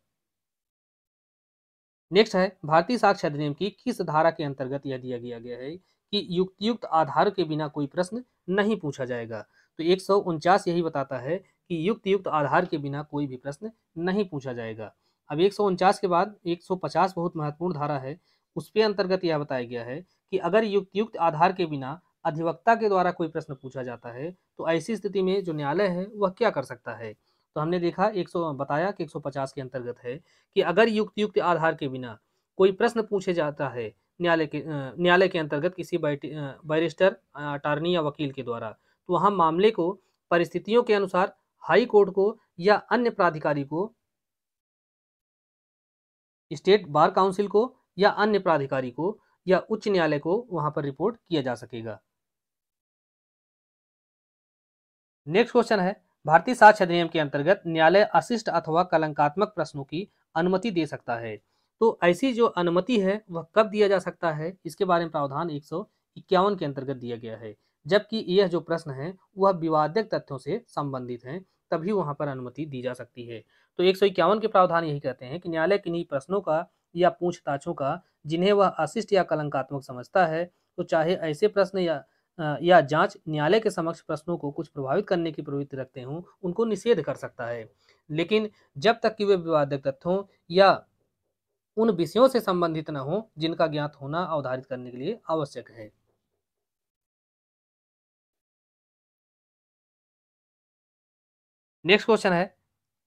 नेक्स्ट है, भारतीय साक्ष्य अधिनियम की किस धारा के अंतर्गत यह दिया गया है कि युक्तियुक्त आधार के बिना कोई प्रश्न नहीं पूछा जाएगा? तो 149 यही बताता है कि युक्तियुक्त आधार के बिना कोई भी प्रश्न नहीं पूछा जाएगा। अब 149 के बाद 150 बहुत महत्वपूर्ण धारा है, उसके अंतर्गत यह बताया गया है कि अगर युक्तियुक्त आधार के बिना अधिवक्ता के द्वारा कोई प्रश्न पूछा जाता है तो ऐसी स्थिति में जो न्यायालय है वह क्या कर सकता है? तो हमने देखा 100 बताया कि 150 के अंतर्गत है कि अगर युक्त आधार के बिना कोई प्रश्न पूछे जाता है न्यायालय के अंतर्गत किसी बैरिस्टर, अटॉर्नी या वकील के द्वारा, तो वहाँ मामले को परिस्थितियों के अनुसार हाई कोर्ट को या अन्य प्राधिकारी को, स्टेट बार काउंसिल को या अन्य प्राधिकारी को या उच्च न्यायालय को वहाँ पर रिपोर्ट किया जा सकेगा। नेक्स्ट क्वेश्चन है, भारतीय साक्ष्य अधिनियम के अंतर्गत न्यायालय अशिष्ट अथवा कलंकात्मक प्रश्नों की अनुमति दे सकता है, तो ऐसी जो अनुमति है वह कब दिया जा सकता है? इसके बारे में प्रावधान 151 के अंतर्गत दिया गया है। जबकि यह जो प्रश्न है वह विवादित तथ्यों से संबंधित है, तभी वहां पर अनुमति दी जा सकती है। तो 151 के प्रावधान यही कहते हैं कि न्यायालय किन्हीं प्रश्नों का या पूछताछों का जिन्हें वह अशिष्ट या कलंकात्मक समझता है, तो चाहे ऐसे प्रश्न या या जांच न्यायालय के समक्ष प्रश्नों को कुछ प्रभावित करने की प्रवृत्ति रखते हों, उनको निषेध कर सकता है। लेकिन जब तक कि वे विवादित तथ्यों या उन विषयों से संबंधित न हो जिनका ज्ञात होना अवधारित करने के लिए आवश्यक है। नेक्स्ट क्वेश्चन है,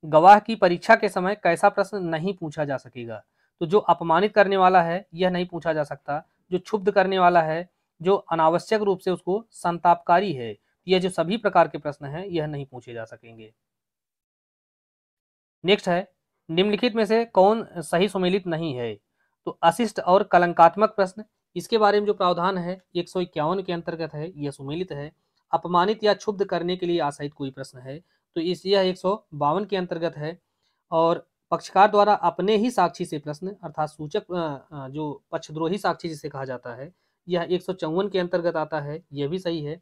गवाह की परीक्षा के समय कैसा प्रश्न नहीं पूछा जा सकेगा? तो जो अपमानित करने वाला है यह नहीं पूछा जा सकता, जो क्षुब्ध करने वाला है, जो अनावश्यक रूप से उसको संतापकारी है, यह जो सभी प्रकार के प्रश्न हैं यह नहीं पूछे जा सकेंगे। नेक्स्ट है, निम्नलिखित में से कौन सही सुमेलित नहीं है? तो अशिष्ट और कलंकात्मक प्रश्न, इसके बारे में जो प्रावधान है 151 के अंतर्गत है, यह सुमेलित है। अपमानित या क्षुब्ध करने के लिए आशयित कोई प्रश्न है तो यह 152 के अंतर्गत है। और पक्षकार द्वारा अपने ही साक्षी से प्रश्न अर्थात सूचक जो पक्षद्रोही साक्षी जिसे कहा जाता है, यह 154 के अंतर्गत आता है, यह भी सही है।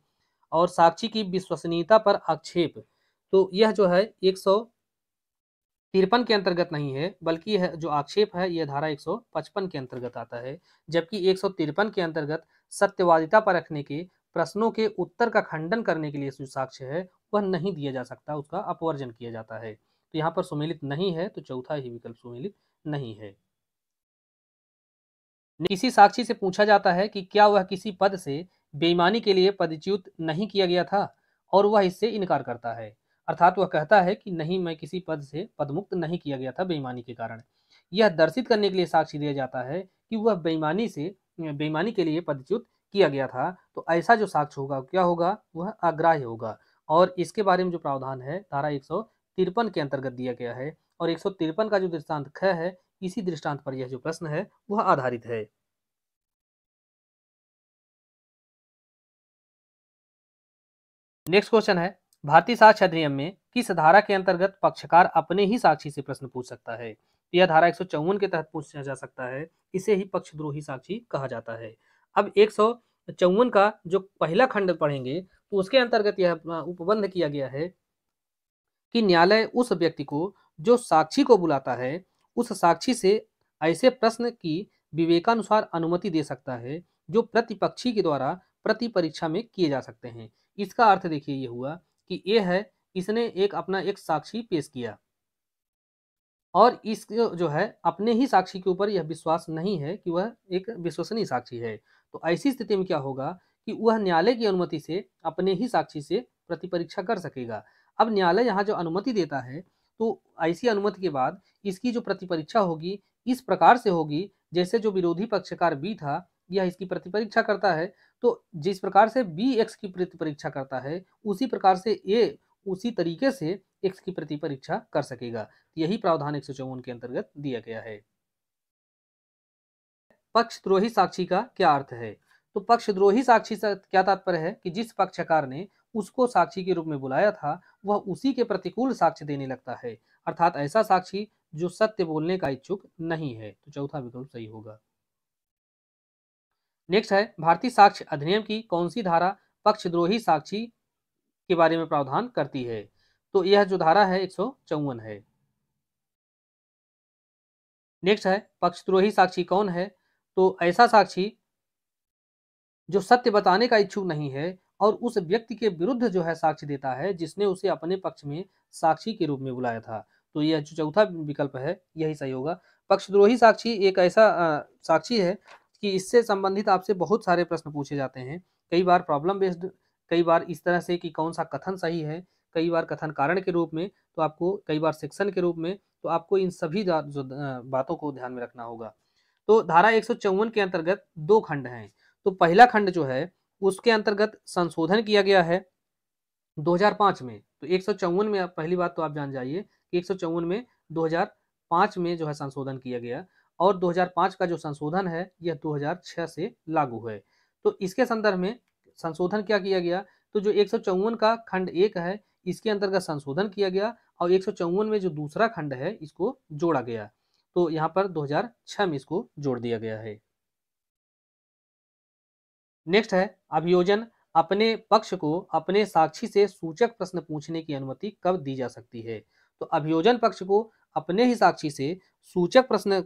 और साक्षी की विश्वसनीयता पर आक्षेप, तो यह जो है 153 के अंतर्गत नहीं है, बल्कि यह जो आक्षेप है यह धारा 155 के अंतर्गत आता है। जबकि 153 के अंतर्गत सत्यवादिता पर रखने के प्रश्नों के उत्तर का खंडन करने के लिए जो साक्ष्य है वह नहीं दिया जा सकता, उसका अपवर्जन किया जाता है। तो यहाँ पर सुमेलित नहीं है, तो चौथा ही विकल्प सुमेलित नहीं है। किसी साक्षी से पूछा जाता है कि क्या वह किसी पद से बेईमानी के लिए पदच्युत नहीं किया गया था और वह इससे इनकार करता है, अर्थात वह कहता है कि नहीं, मैं किसी पद से पदमुक्त नहीं किया गया था बेईमानी के कारण। यह दर्शित करने के लिए साक्षी दिया जाता है कि वह बेईमानी के लिए पदच्युत किया गया था। तो ऐसा जो साक्ष्य होगा क्या होगा, वह अग्राह्य होगा। और इसके बारे में जो प्रावधान है धारा 153 के अंतर्गत दिया गया है। और 153 का जो दृष्टांत ख है, इसी दृष्टांत पर यह जो प्रश्न है वह आधारित है। नेक्स्ट क्वेश्चन है, भारतीय साक्ष्य अधिनियम में किस धारा के अंतर्गत पक्षकार अपने ही साक्षी से प्रश्न पूछ सकता है? यह धारा 154 के तहत पूछा जा सकता है, इसे ही पक्षद्रोही साक्षी कहा जाता है। अब 154 का जो पहला खंड पढ़ेंगे तो उसके अंतर्गत यह उपबंध किया गया है कि न्यायालय उस व्यक्ति को जो साक्षी को बुलाता है उस साक्षी से ऐसे प्रश्न की विवेकानुसार अनुमति दे सकता है जो प्रतिपक्षी के द्वारा प्रति परीक्षा में किए जा सकते हैं। इसका अर्थ देखिए ये हुआ कि ये है, इसने अपना एक साक्षी पेश किया और इस जो है अपने ही साक्षी के ऊपर यह विश्वास नहीं है कि वह एक विश्वसनीय साक्षी है। तो ऐसी स्थिति में क्या होगा कि वह न्यायालय की अनुमति से अपने ही साक्षी से प्रतिपरीक्षा कर सकेगा। अब न्यायालय यहाँ जो अनुमति देता है तो ऐसी अनुमति के बाद इसकी जो प्रतिपरीक्षा होगी इस प्रकार से होगी जैसे जो विरोधी पक्षकार बी था यह इसकी प्रतिपरीक्षा करता है, तो जिस प्रकार से बी एक्स की प्रतिपरीक्षा करता है उसी प्रकार से ए उसी तरीके से एक्स की प्रतिपरीक्षा कर सकेगा। यही प्रावधान 154 के अंतर्गत दिया गया है। पक्षद्रोही साक्षी का क्या अर्थ है? तो पक्षद्रोही साक्षी से क्या तात्पर्य है कि जिस पक्षकार ने उसको साक्षी के रूप में बुलाया था वह उसी के प्रतिकूल साक्ष्य देने लगता है, अर्थात ऐसा साक्षी जो सत्य बोलने का इच्छुक नहीं है। तो चौथा विकल्प सही होगा। नेक्स्ट है, भारतीय साक्ष्य अधिनियम की कौन सी धारा पक्षद्रोही साक्षी के बारे में प्रावधान करती है? तो यह जो धारा है 154 है। नेक्स्ट है, पक्षद्रोही साक्षी कौन है? तो ऐसा साक्षी जो सत्य बताने का इच्छुक नहीं है और उस व्यक्ति के विरुद्ध जो है साक्ष्य देता है जिसने उसे अपने पक्ष में साक्षी के रूप में बुलाया था। तो यह जो चौथा विकल्प है यही सही होगा। पक्षद्रोही साक्षी एक ऐसा साक्षी है कि इससे संबंधित आपसे बहुत सारे प्रश्न पूछे जाते हैं, कई बार प्रॉब्लम बेस्ड, कई बार इस तरह से कि कौन सा कथन सही है, कई बार कथन कारण के रूप में, तो आपको कई बार सेक्शन के रूप में। तो आपको इन सभी बातों को ध्यान में रखना होगा। तो धारा 154 के अंतर्गत दो खंड हैं। तो पहला खंड जो है उसके अंतर्गत संशोधन किया गया है 2005 में। तो 154 में पहली बात तो आप जान जाइए कि 154 में 2005 में जो है संशोधन किया गया और 2005 का जो संशोधन है यह 2006 से लागू है। तो इसके संदर्भ में संशोधन क्या किया गया, तो जो 154 का खंड 1 है इसके अंतर्गत संशोधन किया गया और 154 में जो दूसरा खंड है इसको जोड़ा गया। तो यहाँ पर 2006 में इसको जोड़ दिया गया है। नेक्स्ट है, अभियोजन अपने पक्ष को अपने साक्षी से सूचक प्रश्न पूछने की अनुमति कब दी जा सकती है? तो अभियोजन पक्ष को अपने ही साक्षी से सूचक प्रश्न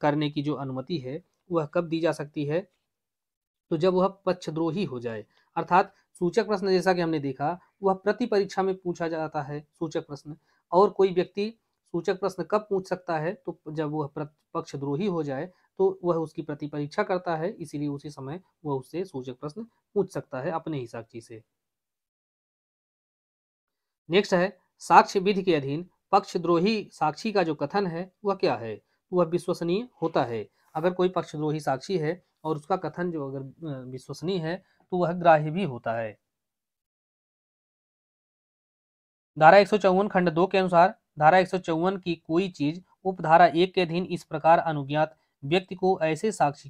करने की जो अनुमति है वह कब दी जा सकती है? तो जब वह पक्षद्रोही हो जाए, अर्थात सूचक प्रश्न जैसा कि हमने देखा वह प्रति परीक्षा में पूछा जाता है सूचक प्रश्न, और कोई व्यक्ति सूचक प्रश्न कब पूछ सकता है, तो जब वह पक्षद्रोही हो जाए तो वह उसकी प्रति परीक्षा करता है, इसीलिए उसी समय वह उससे सूचक प्रश्न पूछ सकता है अपने ही साक्षी से। नेक्स्ट है, साक्ष्य विधि के अधीन पक्षद्रोही साक्षी का जो कथन है वह क्या है, वह विश्वसनीय होता है। अगर कोई पक्षद्रोही साक्षी है और उसका कथन जो अगर विश्वसनीय है तो वह ग्राह्य भी होता है। धारा 154 खंड 2 के अनुसार धारा 154 की कोई चीज उपधारा 1 के अधीन इस प्रकार अनुज्ञात व्यक्ति को ऐसे साक्ष्य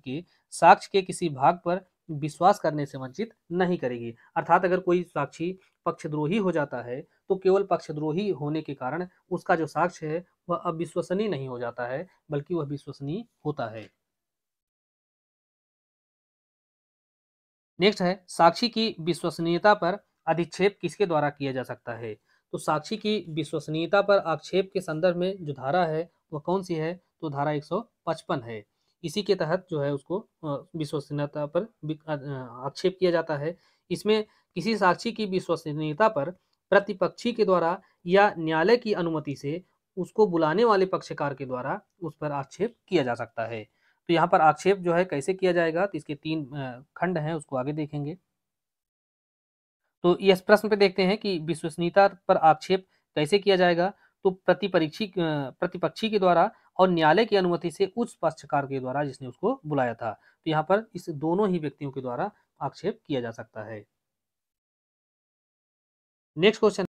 के किसी भाग पर विश्वास करने से वंचित नहीं करेगी। अर्थात अगर कोई साक्षी पक्षद्रोही हो जाता है तो केवल पक्षद्रोही होने के कारण उसका जो साक्ष्य है वह अविश्वसनीय नहीं हो जाता है, बल्कि वह विश्वसनीय होता है। नेक्स्ट है, साक्षी की विश्वसनीयता पर अधिक्षेप किसके द्वारा किया जा सकता है। तो साक्षी की विश्वसनीयता पर आक्षेप के संदर्भ में जो धारा है वह कौन सी है, तो धारा 155 है। इसी के तहत जो है उसको विश्वसनीयता पर आक्षेप किया जाता है। इसमें किसी साक्षी की विश्वसनीयता पर प्रतिपक्षी के द्वारा या न्यायालय की अनुमति से उसको बुलाने वाले पक्षकार के द्वारा उस पर आक्षेप किया जा सकता है। तो यहाँ पर आक्षेप जो है कैसे किया जाएगा, तो इसके 3 खंड हैं, उसको आगे देखेंगे। तो इस प्रश्न पे देखते हैं कि विश्वसनीयता पर आक्षेप कैसे किया जाएगा। तो प्रतिपक्षी के द्वारा और न्यायालय की अनुमति से उस पक्षकार के द्वारा जिसने उसको बुलाया था। तो यहाँ पर इस दोनों ही व्यक्तियों के द्वारा आक्षेप किया जा सकता है। नेक्स्ट क्वेश्चन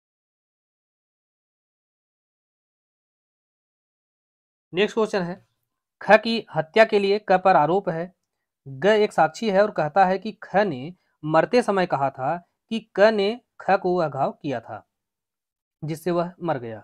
है, ख की हत्या के लिए क पर आरोप है। ग एक साक्षी है और कहता है कि ख ने मरते समय कहा था कि क ने ख को वह घाव किया था जिससे वह मर गया।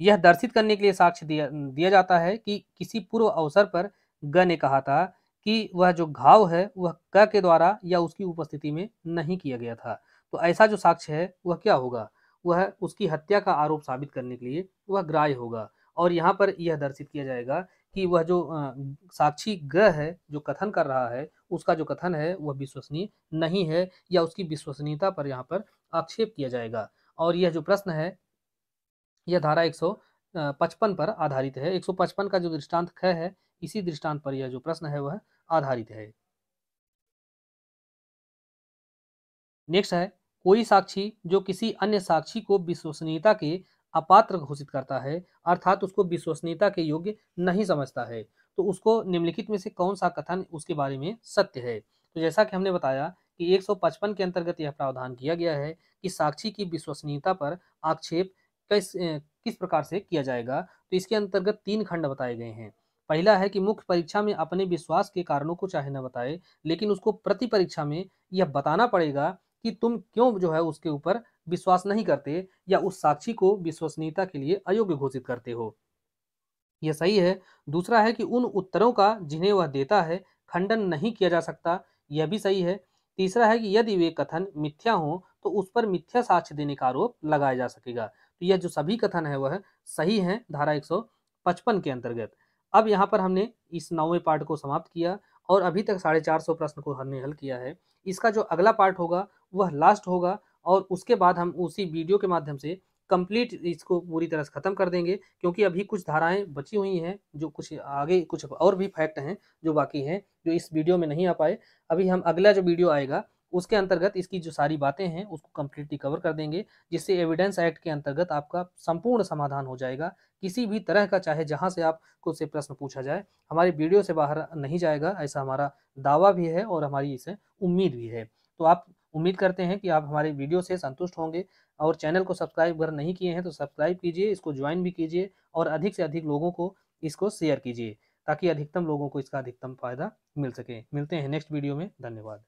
यह दर्शित करने के लिए साक्ष्य दिया जाता है कि किसी पूर्व अवसर पर ग ने कहा था कि वह जो घाव है वह क के द्वारा या उसकी उपस्थिति में नहीं किया गया था। तो ऐसा जो साक्ष्य है वह क्या होगा, वह उसकी हत्या का आरोप साबित करने के लिए वह ग्राह्य होगा। और यहाँ पर यह दर्शित किया जाएगा कि वह जो साक्षी ग है जो कथन कर रहा है उसका जो कथन है वह विश्वसनीय नहीं है, या उसकी विश्वसनीयता पर यहाँ पर आक्षेप किया जाएगा। और यह जो प्रश्न है यह धारा 155 पर आधारित है। 155 का जो दृष्टांत ख है इसी दृष्टांत पर यह जो प्रश्न है वह आधारित है। नेक्स्ट है, कोई साक्षी जो किसी अन्य साक्षी को विश्वसनीयता के अपात्र घोषित करता है, अर्थात उसको विश्वसनीयता के योग्य नहीं समझता है, तो उसको निम्नलिखित में से कौन सा कथन उसके बारे में सत्य है। तो जैसा कि हमने बताया कि 155 के अंतर्गत यह प्रावधान किया गया है कि साक्षी की विश्वसनीयता पर आक्षेप किस प्रकार से किया जाएगा। तो इसके अंतर्गत 3 खंड बताए गए हैं। पहला है कि मुख्य परीक्षा में अपने विश्वास के कारणों को चाहे न बताए, लेकिन उसको प्रति परीक्षा में यह बताना पड़ेगा कि तुम क्यों जो है उसके ऊपर विश्वास नहीं करते या उस साक्षी को विश्वसनीयता के लिए अयोग्य घोषित करते हो। यह सही है। दूसरा है कि उन उत्तरों का जिन्हें वह देता है खंडन नहीं किया जा सकता, यह भी सही है। तीसरा है कि यदि वे कथन मिथ्या हो तो उस पर मिथ्या साक्ष्य देने का आरोप लगाया जा सकेगा। तो यह जो सभी कथन है वह सही है धारा 155 के अंतर्गत। अब यहाँ पर हमने इस 9वें पार्ट को समाप्त किया और अभी तक 450 प्रश्न को हमने हल किया है। इसका जो अगला पार्ट होगा वह लास्ट होगा और उसके बाद हम उसी वीडियो के माध्यम से कंप्लीट इसको पूरी तरह से खत्म कर देंगे, क्योंकि अभी कुछ धाराएं बची हुई हैं जो कुछ आगे कुछ और भी फैक्ट हैं जो बाकी हैं जो इस वीडियो में नहीं आ पाए। अभी हम अगला जो वीडियो आएगा उसके अंतर्गत इसकी जो सारी बातें हैं उसको कंप्लीटली कवर कर देंगे, जिससे एविडेंस एक्ट के अंतर्गत आपका संपूर्ण समाधान हो जाएगा। किसी भी तरह का चाहे जहां से आपको से प्रश्न पूछा जाए हमारी वीडियो से बाहर नहीं जाएगा, ऐसा हमारा दावा भी है और हमारी इसे उम्मीद भी है। तो आप उम्मीद करते हैं कि आप हमारे वीडियो से संतुष्ट होंगे और चैनल को सब्सक्राइब अगर नहीं किए हैं तो सब्सक्राइब कीजिए, इसको ज्वाइन भी कीजिए और अधिक से अधिक लोगों को इसको शेयर कीजिए ताकि अधिकतम लोगों को इसका अधिकतम फायदा मिल सके। मिलते हैं नेक्स्ट वीडियो में। धन्यवाद।